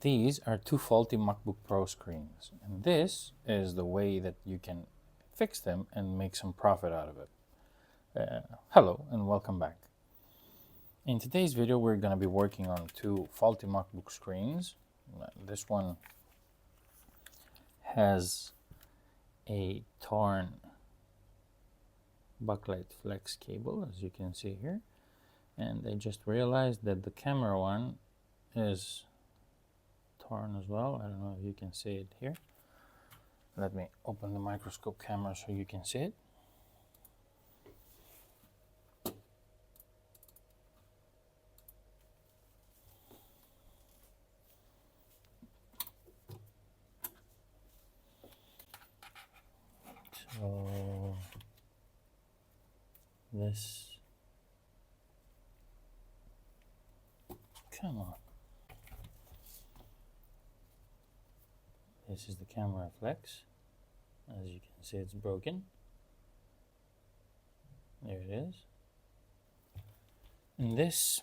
These are two faulty MacBook Pro screens, and this is the way that you can fix them and make some profit out of it. Hello and welcome back. In today's video we're going to be working on two faulty MacBook screens. This one has a torn Backlight flex cable, as you can see here, and I just realized that the camera one is torn as well. I don't know if you can see it here. Let me open the microscope camera so you can see it. So this, come on. This is the camera flex. As you can see, it's broken. There it is. And this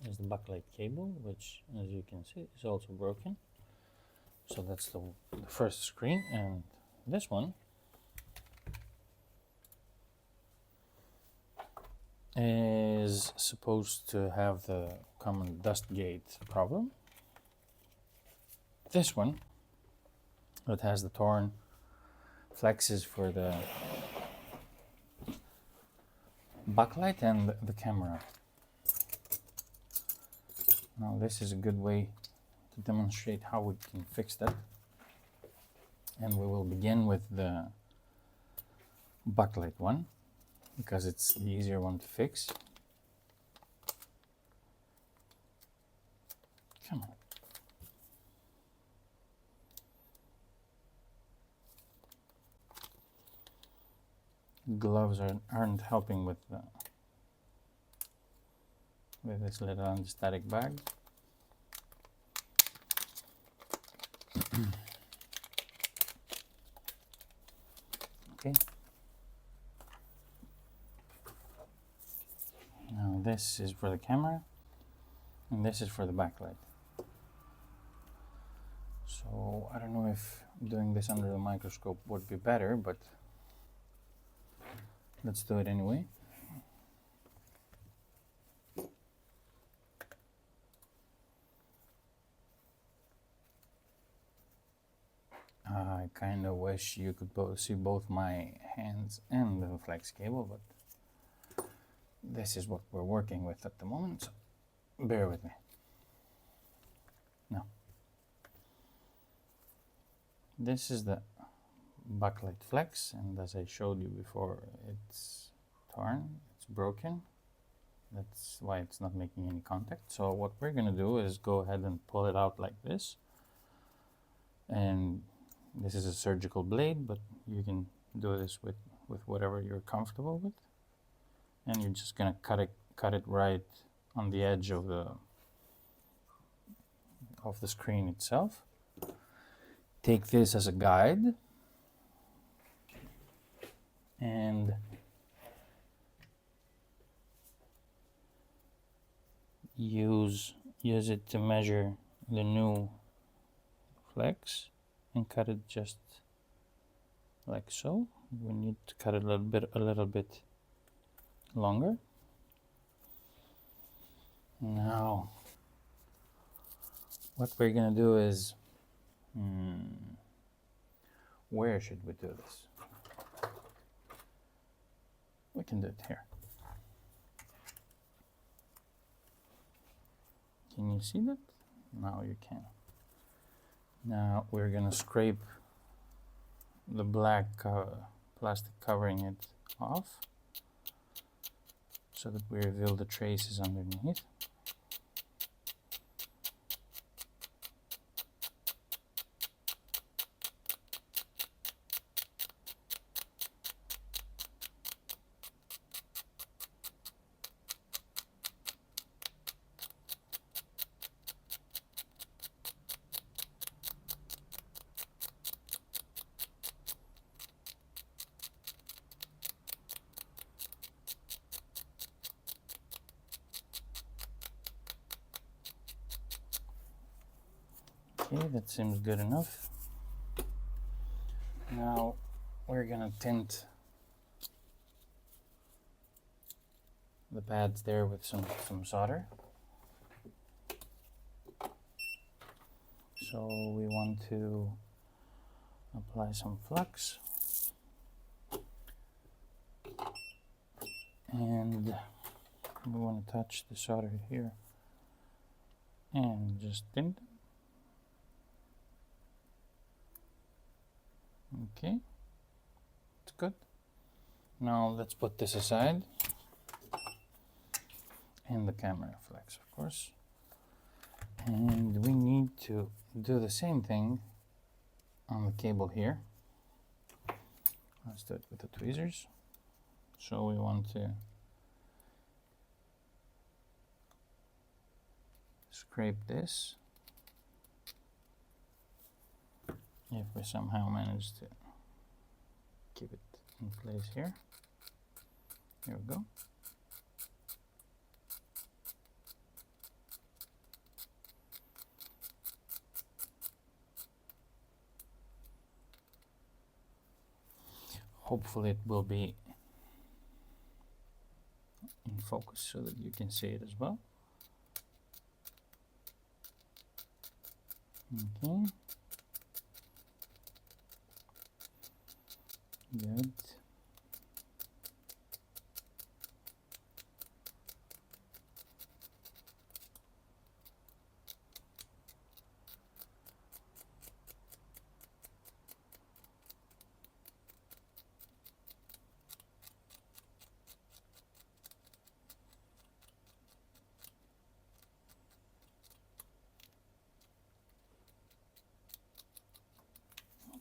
is the backlight cable, which, as you can see, is also broken. So that's the first screen, and this one is supposed to have the common dust gate problem. This one, it has the torn flexes for the backlight and the camera. Now this is a good way to demonstrate how we can fix that. And we will begin with the backlight one, because it's the easier one to fix. Come on. Gloves aren't helping with this little anti-static bag. Okay. Now this is for the camera, and this is for the backlight. So I don't know if doing this under the microscope would be better, but let's do it anyway. I kind of wish you could see both my hands and the flex cable, but this is what we're working with at the moment, so bear with me. Now, this is the backlight flex, and as I showed you before, it's torn, it's broken. That's why it's not making any contact. So what we're going to do is go ahead and pull it out like this. And this is a surgical blade, but you can do this with whatever you're comfortable with. And you're just going to cut it right on the edge of the screen itself. Take this as a guide and use it to measure the new flex and cut it just like so. We need to cut it a little bit longer. Now what we're gonna do is, where should we do this? We can do it here. Can you see that? Now you can. Now we're gonna scrape the black plastic covering it off so that we reveal the traces underneath. Okay, that seems good enough. Now we're gonna tint the pads there with some solder. So we want to apply some flux, and we want to touch the solder here and just tint. Okay, it's good. Now let's put this aside, and the camera flex, of course. And we need to do the same thing on the cable here. Let's do it with the tweezers. So we want to scrape this. If we somehow manage to keep it in place here. Here we go. Hopefully it will be in focus so that you can see it as well. Okay. Good.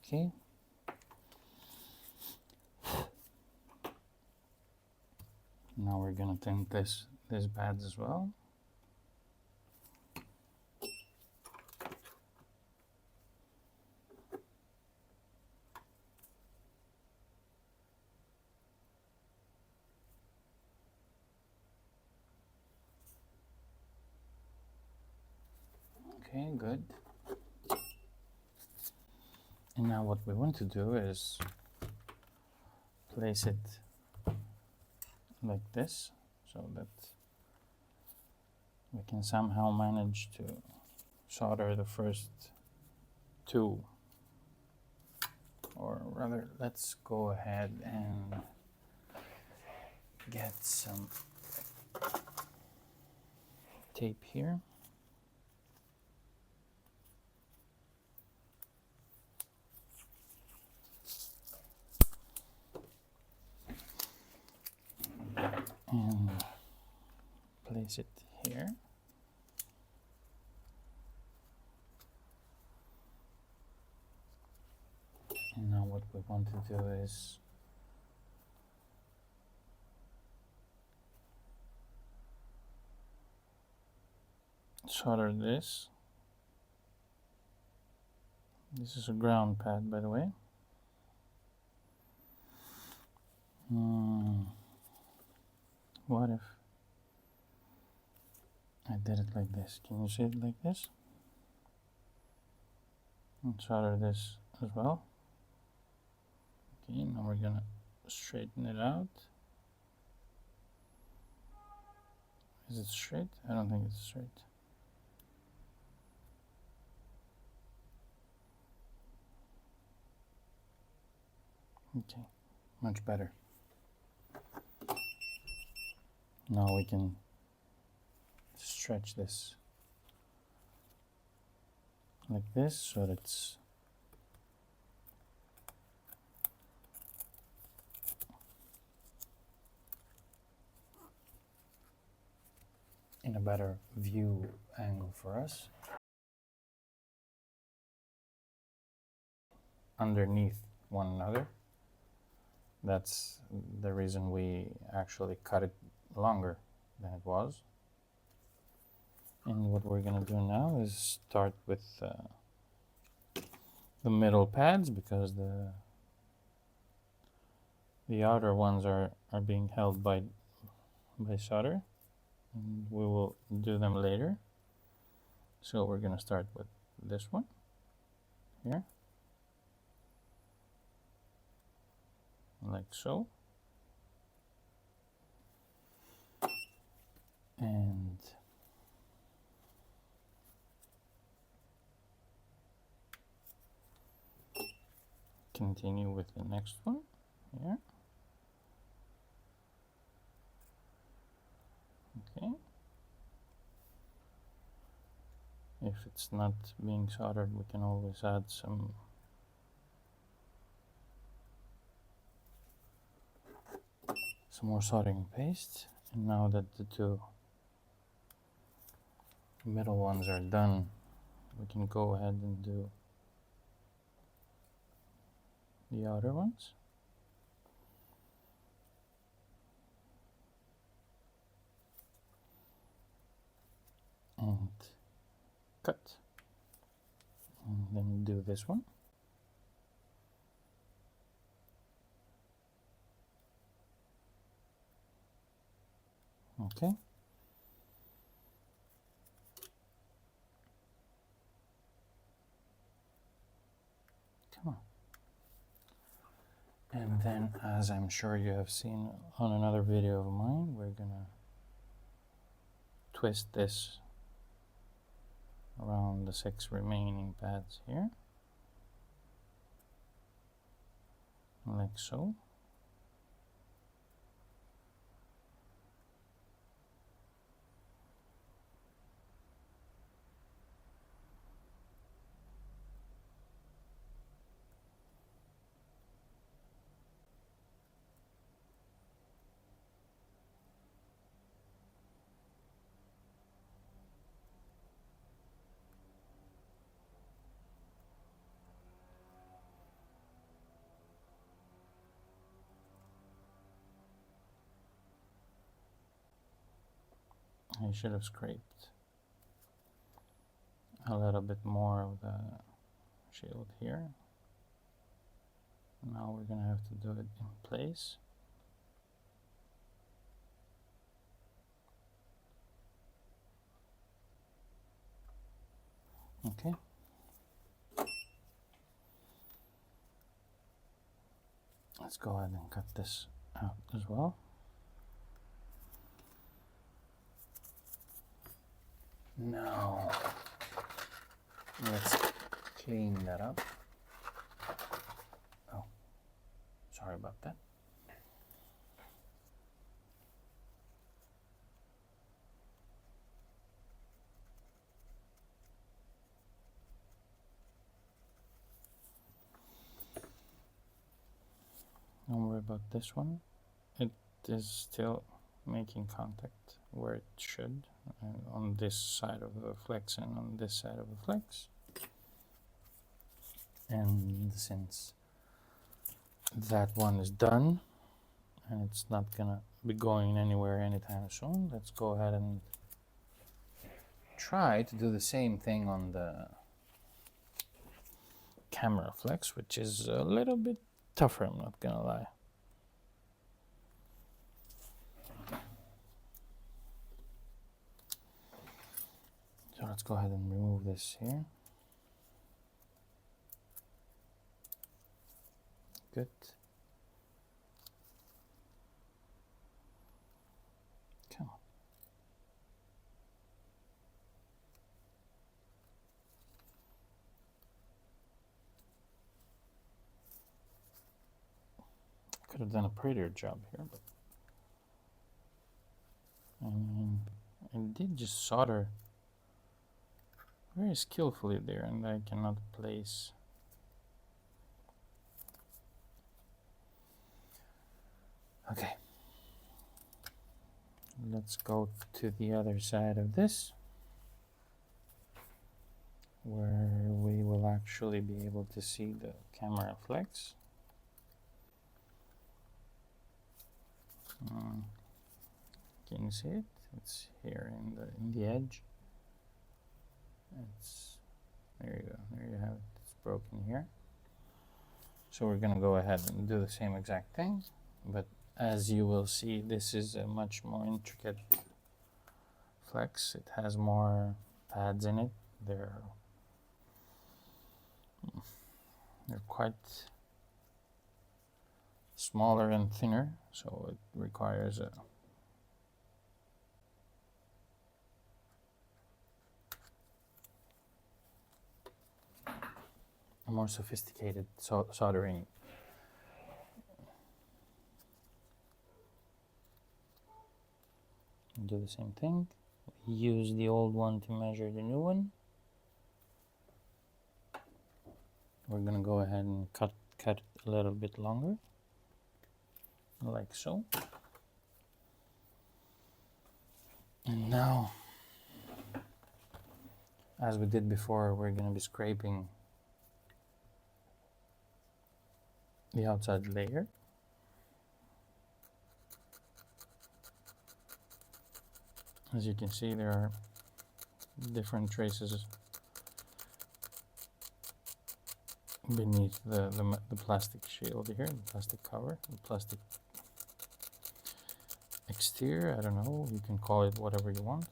Okay. Now we're gonna tint this pads as well. Okay, good. And now what we want to do is place it like this, so that we can somehow manage to solder the first two. Or rather, let's go ahead and get some tape here. And place it here. And now what we want to do is solder this. This is a ground pad, by the way. What if I did it like this? Can you see it like this? And solder this as well. Okay, now we're gonna straighten it out. Is it straight? I don't think it's straight. Okay, much better. Now we can stretch this like this so that it's in a better view angle for us. Underneath one another. That's the reason we actually cut it longer than it was. And what we're gonna do now is start with the middle pads, because the outer ones are being held by solder, and we will do them later. So we're gonna start with this one here, like so, and continue with the next one here. Okay. If it's not being soldered, we can always add some more soldering paste. And now that the two middle ones are done, we can go ahead and do the outer ones. And cut. And then do this one. Okay. Come on. And then, as I'm sure you have seen on another video of mine, we're gonna twist this around the 6 remaining pads here, like so. I should have scraped a little bit more of the shield here. Now we're gonna have to do it in place. Okay. Let's go ahead and cut this out as well. Now, let's clean that up. Oh, sorry about that. Don't worry about this one. It is still making contact where it should, on this side of the flex and on this side of the flex. And since that one is done and it's not gonna be going anywhere anytime soon, let's go ahead and try to do the same thing on the camera flex, which is a little bit tougher, I'm not gonna lie. So let's go ahead and remove this here. Good. Come on. Could have done a prettier job here, but I mean, I did just solder very skillfully there, and I cannot place. Okay, let's go to the other side of this, where we will actually be able to see the camera flex. Can you see it? It's here in the edge. It's there you go. There you have it. It's broken here. So we're gonna go ahead and do the same exact thing, but as you will see, this is a much more intricate flex. It has more pads in it. They're They're quite smaller and thinner, so it requires a more sophisticated soldering. Do the same thing. Use the old one to measure the new one. We're gonna go ahead and cut it a little bit longer, like so. And now, as we did before, we're gonna be scraping the outside layer. As you can see, there are different traces beneath the plastic shield here, the plastic cover, the plastic exterior. I don't know, you can call it whatever you want.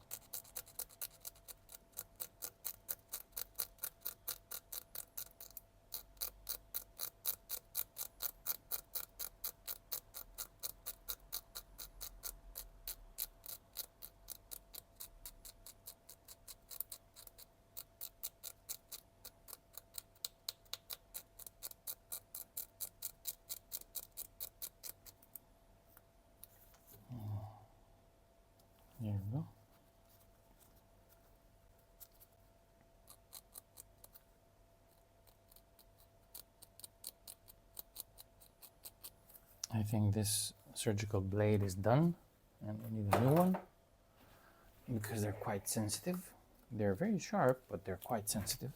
There we go. I think this surgical blade is done, and we need a new one because they're quite sensitive. They're very sharp, but they're quite sensitive.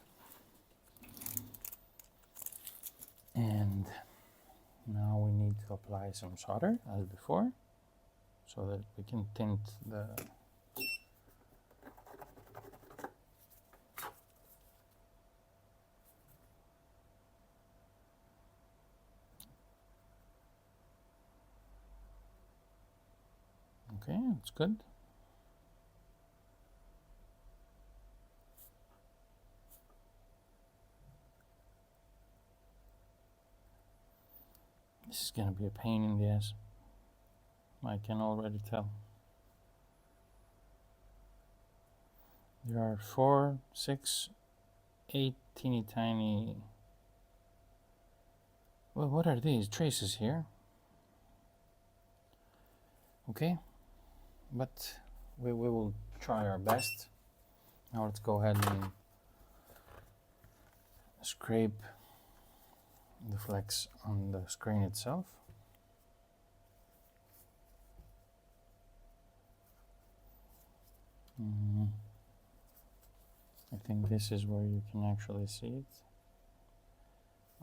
And now we need to apply some solder as before, so that we can tint the okay, that's good. This is gonna be a pain in the ass. I can already tell. There are 4, 6, 8 teeny tiny, well, what are these traces here? Okay, but we will try our best. Now let's go ahead and scrape the flecks on the screen itself. I think this is where you can actually see it.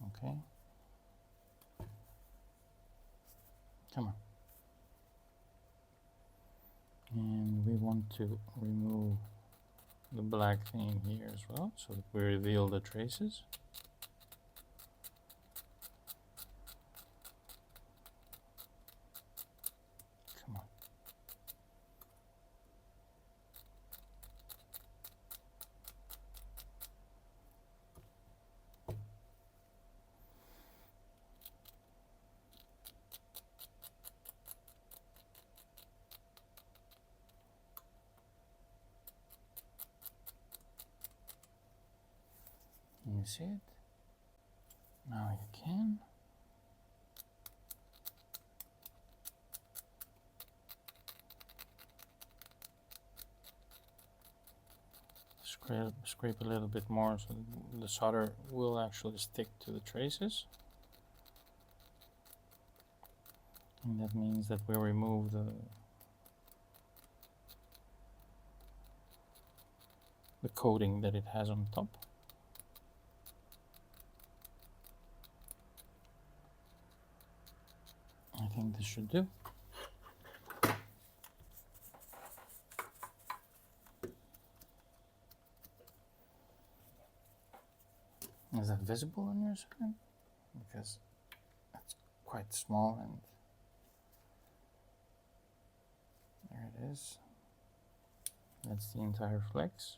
Okay. Come on. And we want to remove the black thing here as well, so that we reveal the traces. Come on. Can you see it? Now you can. Scrape a little bit more so the solder will actually stick to the traces. And that means that we remove the coating that it has on top. I think this should do. Is that visible on your screen? Because it's quite small, and there it is. That's the entire flex.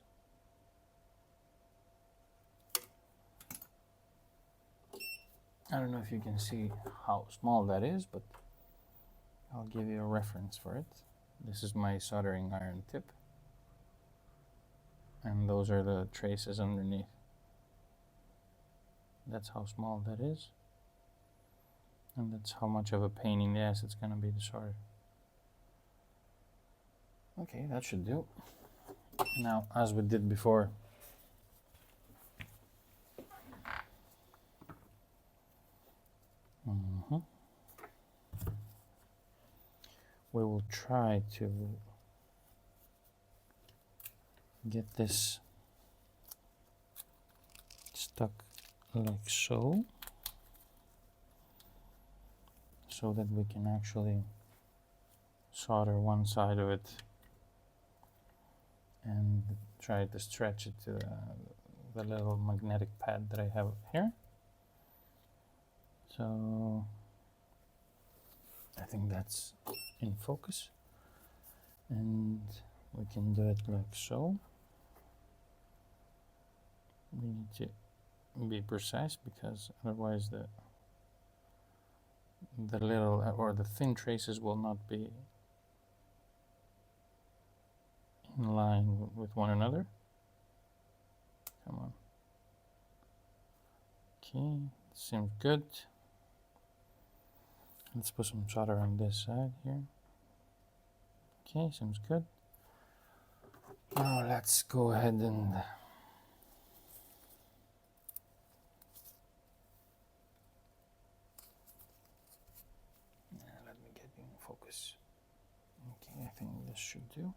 I don't know if you can see how small that is, but I'll give you a reference for it. This is my soldering iron tip, and those are the traces underneath. That's how small that is, and that's how much of a pain in the ass it's going to be to solder. Okay, that should do. Now, as we did before, we will try to get this stuck like so that we can actually solder one side of it and try to stretch it to the little magnetic pad that I have here. So I think that's in focus, and we can do it like so. We need to be precise because otherwise the little or the thin traces will not be in line with one another. Come on. Okay, seems good. Let's put some solder on this side here. Okay, seems good. Now let's go ahead and let me get in focus. Okay, I think this should do.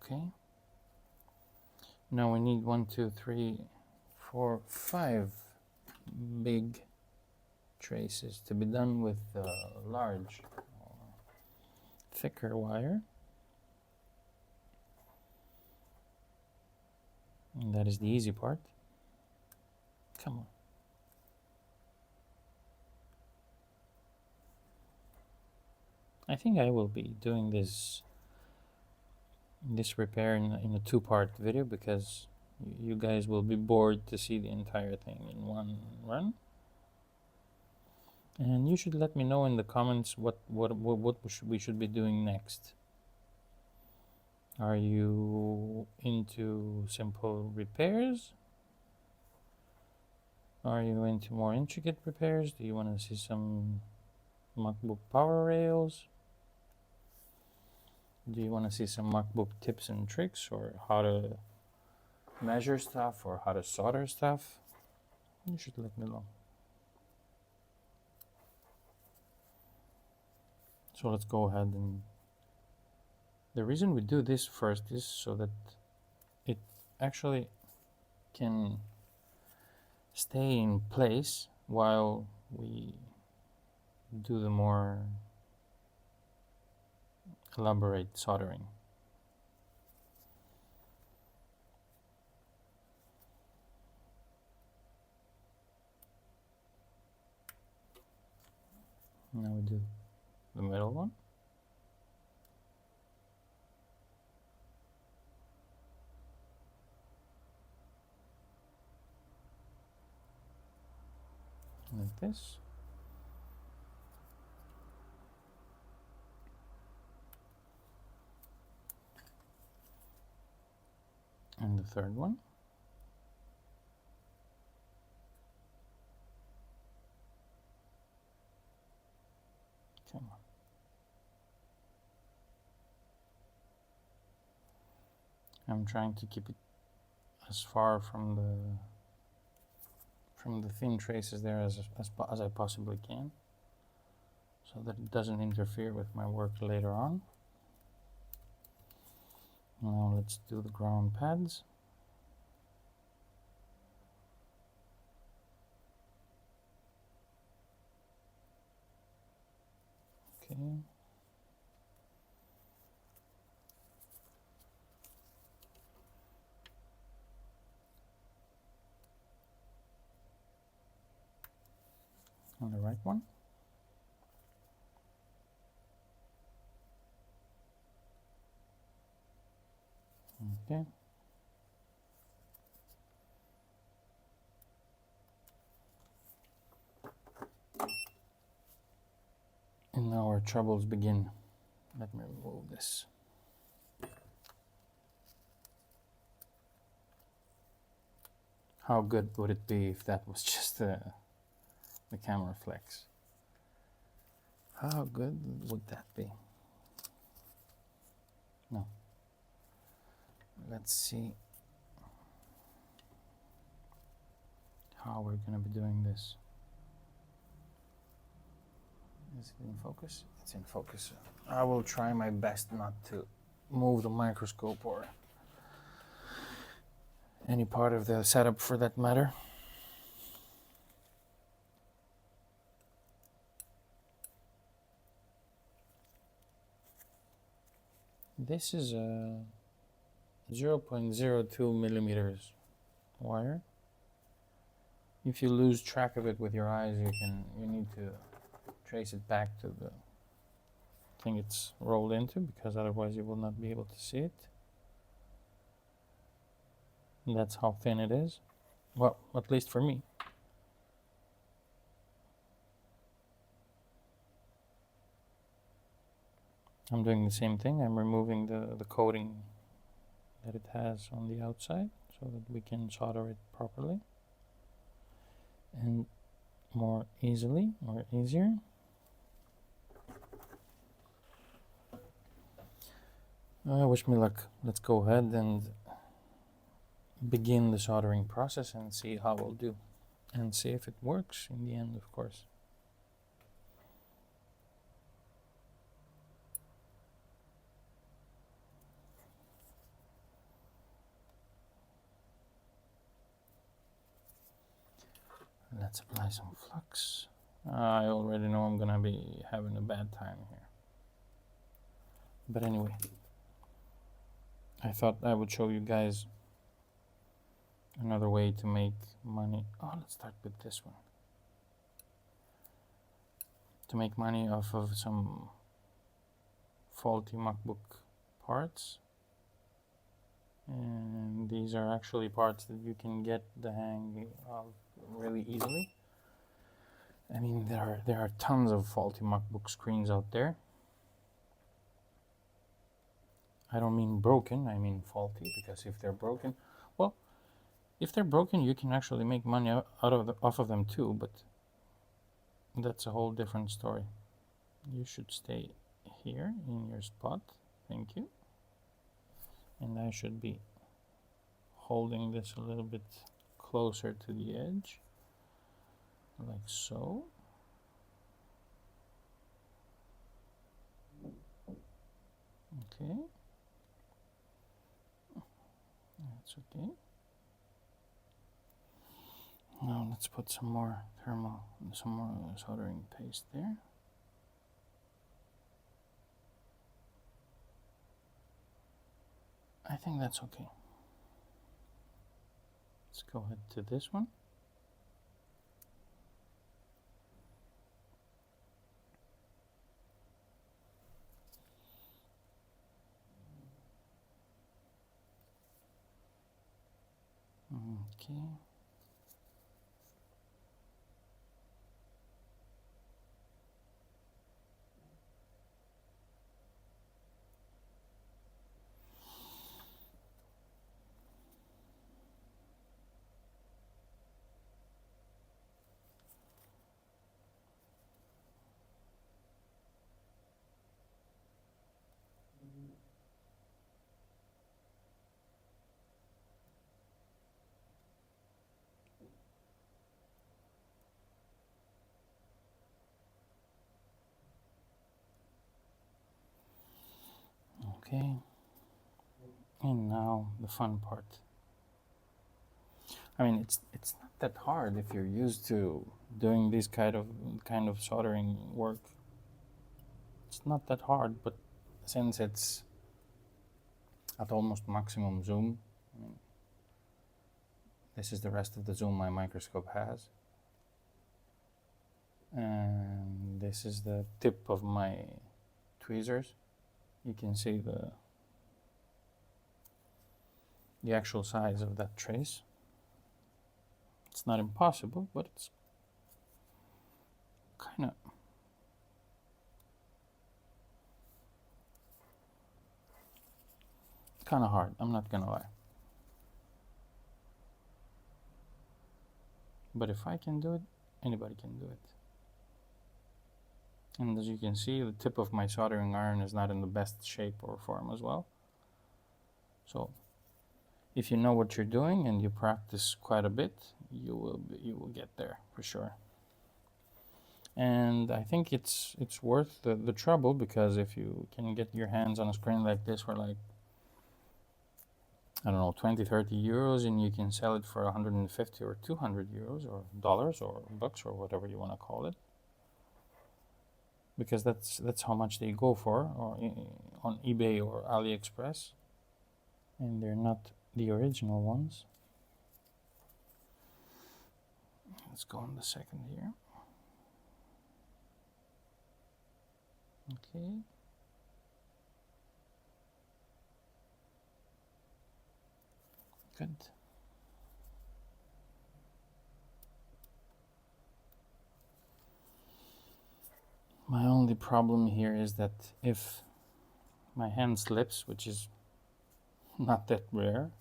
Okay. Now we need 1, 2, 3, 4, 5 big traces to be done with large, thicker wire. And that is the easy part. Come on. I think I will be doing this repair in a two-part video because you guys will be bored to see the entire thing in one run. And you should let me know in the comments what we should be doing next. Are you into simple repairs? Are you into more intricate repairs? Do you want to see some Macbook power rails? Do you want to see some Macbook tips and tricks, or how to measure stuff, or how to solder stuff? You should let me know. So let's go ahead, and the reason we do this first is so that it actually can stay in place while we do the more elaborate soldering. Now we do the middle one. Like this. And the third one. Come on. I'm trying to keep it as far from the thin traces there as I possibly can, so that it doesn't interfere with my work later on. Now let's do the ground pads. Okay. On the right one. Okay. And now our troubles begin. Let me remove this. How good would it be if that was just the camera flex? How good would that be? No. Let's see how we're going to be doing this. Is it in focus? It's in focus. I will try my best not to move the microscope or any part of the setup for that matter. This is a 0.02 millimeters wire. If you lose track of it with your eyes, you need to trace it back to the thing it's rolled into, because otherwise you will not be able to see it. And that's how thin it is. Well, at least for me. I'm doing the same thing. I'm removing the coating that it has on the outside so that we can solder it properly and more easily or easier. Wish me luck. Let's go ahead and begin the soldering process and see how we'll do, and see if it works in the end, of course. Let's apply some flux. I already know I'm gonna be having a bad time here. But anyway, I thought I would show you guys another way to make money. Oh, let's start with this one. To make money off of some faulty Macbook parts. And these are actually parts that you can get the hang of really easily. I mean, there are tons of faulty MacBook screens out there. I don't mean broken, I mean faulty, because if they're broken, well, if they're broken, you can actually make money off of them too, but that's a whole different story. You should stay here in your spot. Thank you. And I should be holding this a little bit closer to the edge, like so. Okay. That's okay. Now let's put some more soldering paste there. I think that's okay. Let's go ahead to this one. Okay. Okay, and now the fun part. I mean, it's not that hard if you're used to doing this kind of soldering work. It's not that hard, but since it's at almost maximum zoom, I mean, this is the rest of the zoom my microscope has, and this is the tip of my tweezers. You can see the actual size of that trace. It's not impossible, but it's kind of kind of hard, I'm not gonna lie. But if I can do it, anybody can do it. And as you can see, the tip of my soldering iron is not in the best shape or form as well. So if you know what you're doing and you practice quite a bit, you will get there for sure. And I think it's worth the trouble, because if you can get your hands on a screen like this for like, I don't know, 20-30 euros, and you can sell it for 150 or 200 euros or dollars or bucks or whatever you want to call it, because that's how much they go for, or on eBay or AliExpress, and they're not the original ones. Let's go on the second here. Okay. Good. My only problem here is that if my hand slips, which is not that rare,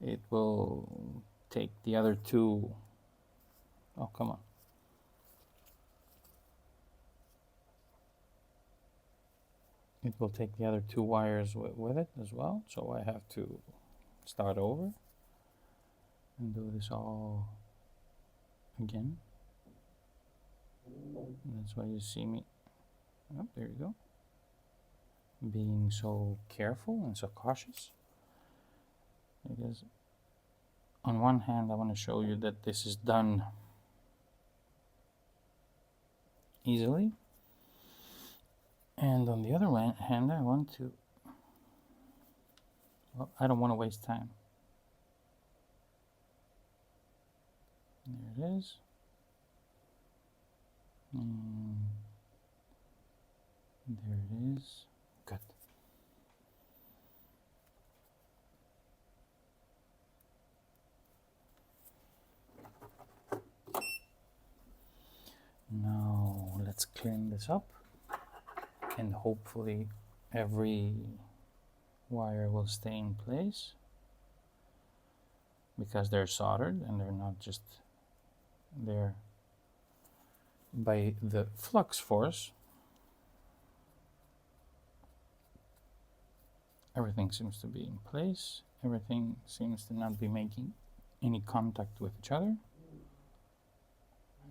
it will take the other two. Oh, come on. It will take the other two wires with it as well, so I have to start over and do this all again. That's why you see me, oh, there you go, being so careful and so cautious, because on one hand I want to show you that this is done easily, and on the other hand I want to, well, I don't want to waste time. There it is. There it is. Good. Now let's clean this up, and hopefully every wire will stay in place, because they're soldered and they're not just there by the flux force. Everything seems to be in place. Everything seems to not be making any contact with each other.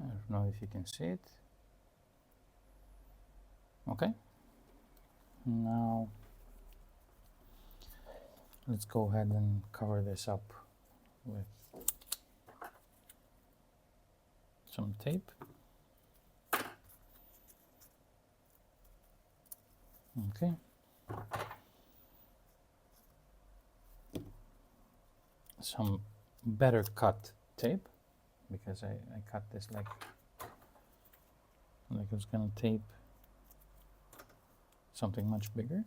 I don't know if you can see it. Okay. Now let's go ahead and cover this up with some tape. Okay. Some better cut tape, because I cut this like I was gonna tape something much bigger.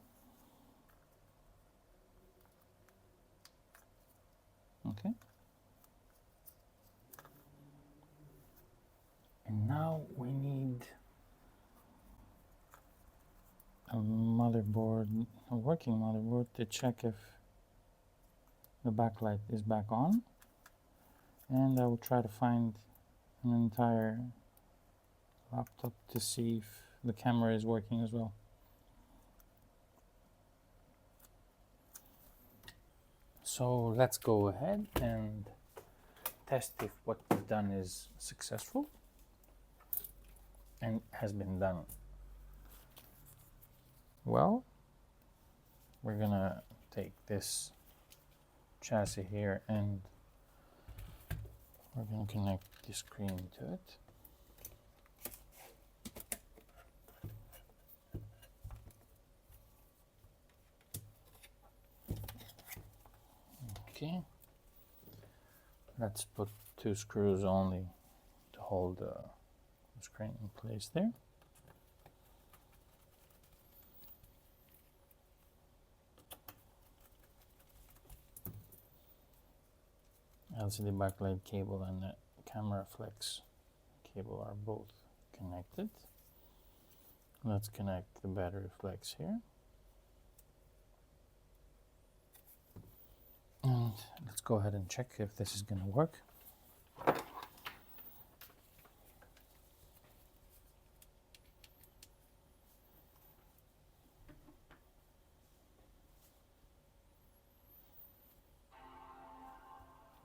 Okay. And now we need a motherboard, a working motherboard, to check if the backlight is back on, and I will try to find an entire laptop to see if the camera is working as well. So let's go ahead and test if what we've done is successful and has been done well. We're gonna take this chassis here and we're gonna connect the screen to it. Okay, let's put 2 screws only to hold the screen in place there. LCD backlight cable and the camera flex cable are both connected. Let's connect the battery flex here. And let's go ahead and check if this is going to work.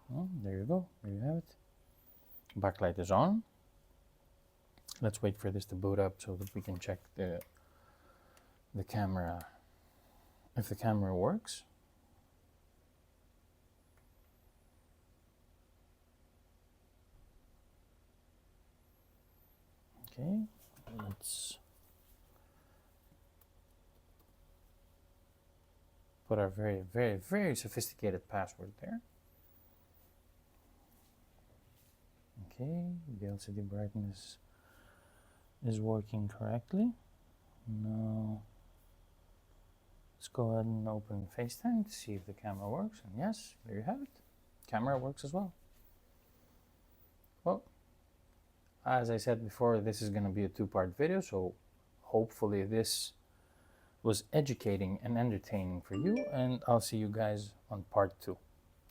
Well, there you go. There you have it. Backlight is on. Let's wait for this to boot up so that we can check the camera, if the camera works. Okay, let's put our very sophisticated password there. Okay, the LCD brightness is working correctly. Now let's go ahead and open FaceTime to see if the camera works. And yes, there you have it. Camera works as well. Well, as I said before, this is going to be a two-part video, so hopefully this was educating and entertaining for you, and I'll see you guys on part 2.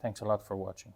Thanks a lot for watching.